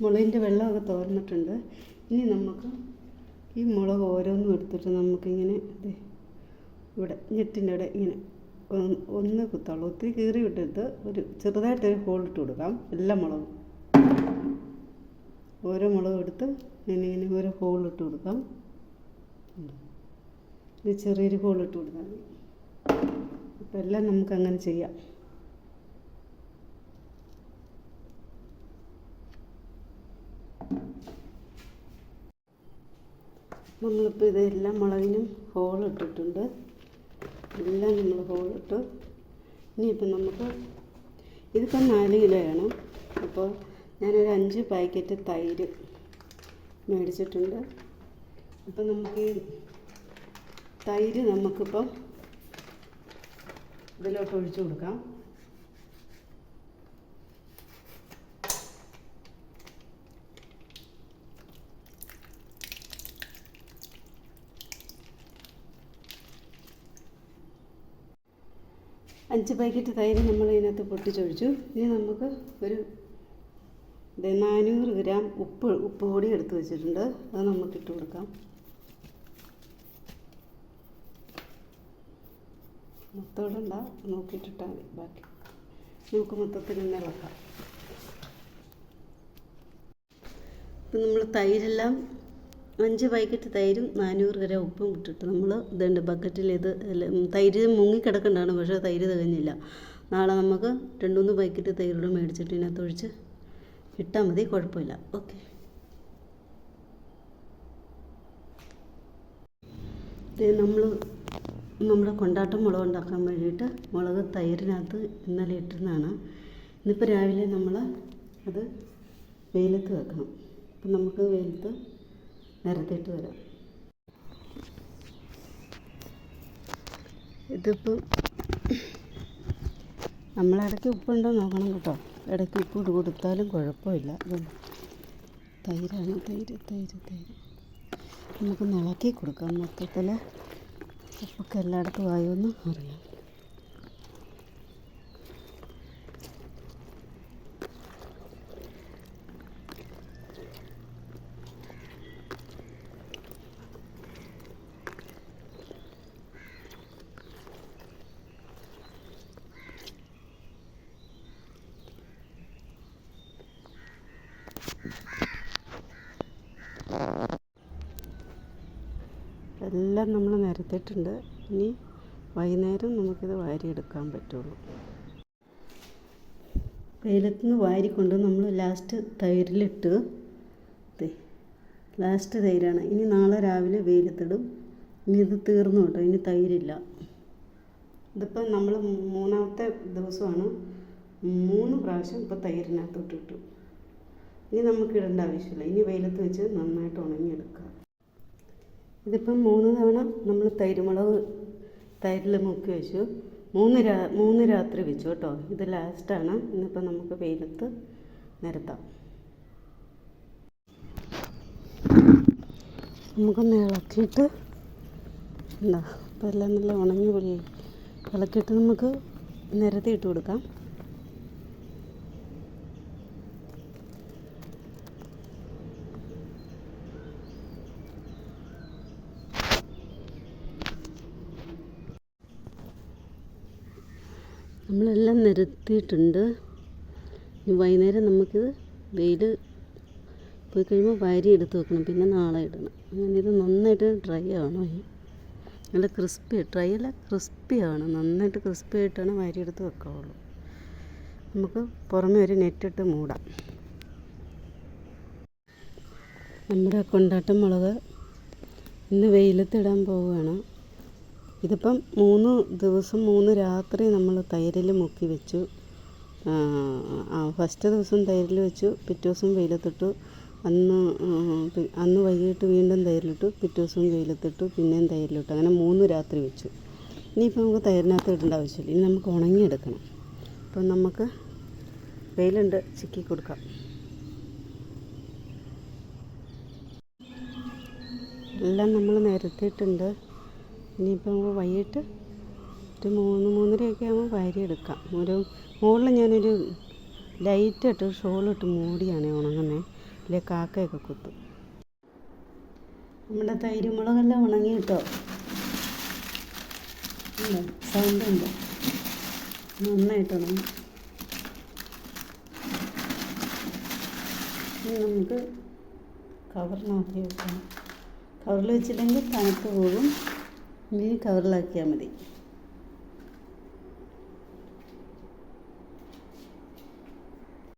മുളകിൻ്റെ വെള്ളമൊക്കെ തോർന്നിട്ടുണ്ട്. ഇനി നമുക്ക് ഈ മുളക് ഓരോന്നും എടുത്തിട്ട് നമുക്കിങ്ങനെ ഇവിടെ ഞെട്ടിൻ്റെ ഇവിടെ ഇങ്ങനെ ഒന്ന് കുത്തുള്ളൂ. ഒത്തിരി കീറി വിട്ടിട്ട് ഒരു ചെറുതായിട്ടൊരു ഹോളിട്ട് കൊടുക്കാം. എല്ലാ മുളകും ഓരോ മുളകും എടുത്ത് ഇങ്ങനെ ഓരോ ഹോളിട്ട് കൊടുക്കാം. ഇത് ചെറിയൊരു ഹോളിട്ട് കൊടുക്കാം. അപ്പോൾ എല്ലാം നമുക്കങ്ങനെ ചെയ്യാം. നമ്മളിപ്പോൾ ഇതെല്ലാം മുളകിനും ഹോളിട്ടിട്ടുണ്ട്. എല്ലാം നമ്മൾ ഹോളിട്ടു. ഇനിയിപ്പോൾ നമുക്ക് ഇതിപ്പോൾ 4 കിലോയാണ്. അപ്പോൾ ഞാനൊരു 5 പാക്കറ്റ് തൈര് മേടിച്ചിട്ടുണ്ട്. അപ്പോൾ നമുക്ക് ഈ തൈര് നമുക്കിപ്പം ഇതിലോട്ട് ഒഴിച്ചു കൊടുക്കാം. അഞ്ച് പാക്കറ്റ് തൈര് നമ്മൾ ഇതിനകത്ത് പൊട്ടിച്ചൊഴിച്ചു. ഇനി നമുക്ക് ഒരു 400 ഗ്രാം ഉപ്പ് പൊടി എടുത്ത് വെച്ചിട്ടുണ്ട്. അത് നമുക്ക് ഇട്ട് കൊടുക്കാം. മൊത്തം നോക്കിയിട്ടിട്ടാൽ മതി. ബാക്കി നമുക്ക് മൊത്തത്തിൽ തന്നെ ഇളക്കാം. ഇപ്പം നമ്മൾ തൈരെല്ലാം 5 പാക്കറ്റ് തൈരും 400 ഗ്രാം ഉപ്പും ഇട്ടിട്ട് നമ്മൾ ഇതുണ്ട് ബക്കറ്റിൽ ഇത് തൈര് മുങ്ങിക്കിടക്കേണ്ടതാണ്. പക്ഷേ തൈര് തികഞ്ഞില്ല. നാളെ നമുക്ക് 2-3 പാക്കറ്റ് തൈരോട് മേടിച്ചിട്ട് ഇതിനകത്ത് ഒഴിച്ച് ഇട്ടാൽ മതി, കുഴപ്പമില്ല. ഓക്കെ. നമ്മുടെ കൊണ്ടാട്ടം മുളക് ഉണ്ടാക്കാൻ വേണ്ടിയിട്ട് മുളക് തൈരിനകത്ത് ഇന്നലെ ഇട്ടിരുന്നതാണ്. ഇന്നിപ്പോൾ രാവിലെ നമ്മൾ അത് വെയിലത്ത് വെക്കണം. അപ്പം നമുക്ക് വെയിലത്ത് നിരത്തിയിട്ട് വരാം. ഇതിപ്പോൾ നമ്മളിടയ്ക്ക് ഉപ്പുണ്ടോ നോക്കണം കേട്ടോ. ഇടയ്ക്ക് ഉപ്പ് ഇട്ട് കൊടുത്താലും കുഴപ്പമില്ല. തൈരാണ്. തൈര് നമുക്ക് ഇളക്കി കൊടുക്കാം. മൊത്തത്തിൽ ഉപ്പൊക്കെ എല്ലായിടത്തും ആയോന്ന് അറിയാം. എല്ലാം നമ്മൾ നിരത്തിയിട്ടുണ്ട്. ഇനി വൈകുന്നേരം നമുക്കിത് വാരിയെടുക്കാൻ പറ്റുള്ളൂ. വെയിലത്തുനിന്ന് വാരിക്കൊണ്ട് നമ്മൾ ലാസ്റ്റ് തൈരിലിട്ട് ലാസ്റ്റ് തൈരാണ്. ഇനി നാളെ രാവിലെ വെയിലത്തിടും. ഇനി ഇത് തീർന്നു കേട്ടോ. ഇനി തൈരില്ല. ഇതിപ്പോൾ നമ്മൾ 3ാമത്തെ ദിവസമാണ്. 3 പ്രാവശ്യം ഇപ്പോൾ തൈരിനകത്തോട്ട് ഇട്ടു. ഇനി നമുക്ക് ഇടേണ്ട ആവശ്യമില്ല. ഇനി വെയിലത്ത് വെച്ച് നന്നായിട്ട് ഉണങ്ങിയെടുക്കുക. ഇതിപ്പം 3 തവണ നമ്മൾ തൈരിൽ മുക്കി വെച്ചു. 3 രാത്രി വെച്ചു കേട്ടോ. ഇത് ലാസ്റ്റാണ്. ഇന്നിപ്പം നമുക്ക് വെയിലത്ത് നിരത്താം. നമുക്കൊന്ന് ഇളക്കിയിട്ട് അപ്പോൾ എല്ലാം നല്ല ഉണങ്ങി പൊടിയായി. ഇളക്കിയിട്ട് നമുക്ക് നിരത്തിയിട്ട് കൊടുക്കാം. നമ്മളെല്ലാം നിരത്തിയിട്ടുണ്ട്. ഇനി വൈകുന്നേരം നമുക്കിത് വെയിൽ പോയി കഴിയുമ്പോൾ വാരി എടുത്ത് വെക്കണം. പിന്നെ നാളെ ഇടണം. അങ്ങനെ ഇത് നന്നായിട്ട് ഡ്രൈ ആവണം. നല്ല ഡ്രൈ അല്ല ക്രിസ്പി ആവണം. നന്നായിട്ട് ക്രിസ്പി ആയിട്ടാണ് വാരി എടുത്ത് വെക്കാവുള്ളൂ. നമുക്ക് പുറമെ ഒരു നെറ്റിട്ട് മൂടാം. നമ്മുടെ കൊണ്ടാട്ടം മുളക് ഇന്ന് വെയിലത്തിടാൻ പോവുകയാണ്. ഇതിപ്പം 3 ദിവസം 3 രാത്രി നമ്മൾ തൈരിൽ മുക്കി വെച്ചു. ഫസ്റ്റ് ദിവസം തൈരിൽ വെച്ചു. പിറ്റേ ദിവസം വെയിലത്തിട്ടു. അന്ന് വൈകിട്ട് വീണ്ടും തൈരിലിട്ടു. പിറ്റേ ദിവസം വെയിലത്തിട്ടു. പിന്നെയും തൈരിലിട്ടു. അങ്ങനെ 3 രാത്രി വെച്ചു. ഇനിയിപ്പോൾ നമുക്ക് തൈരിനകത്ത് ഇടേണ്ട ആവശ്യമില്ല. ഇനി നമുക്ക് ഉണങ്ങിയെടുക്കണം. അപ്പം നമുക്ക് വെയിലുണ്ട് ചിക്കി കൊടുക്കാം. എല്ലാം നമ്മൾ നിരത്തിയിട്ടുണ്ട്. ഇനിയിപ്പോൾ നമുക്ക് വൈകിട്ട് ഒരു 3-3:30 ആകുമ്പോൾ വാരിയെടുക്കാം. മുകളിൽ ഞാനൊരു ലൈറ്റായിട്ട് ഷോളിട്ട് മൂടിയാണ് ഉണങ്ങുന്നത്. ഇല്ലേ കാക്കയൊക്കെ കുത്തും. നമ്മുടെ തൈര് മുളകെല്ലാം ഉണങ്ങി കേട്ടോ. സൗണ്ട് ഉണ്ട്, നന്നായിട്ട് ഉണങ്ങി. ഇനി നമുക്ക് കവറിനകത്ത് വെക്കണം. കവറിൽ വെച്ചില്ലെങ്കിൽ തണുത്ത് പോകും. ഇനി കവറിലാക്കിയാൽ മതി.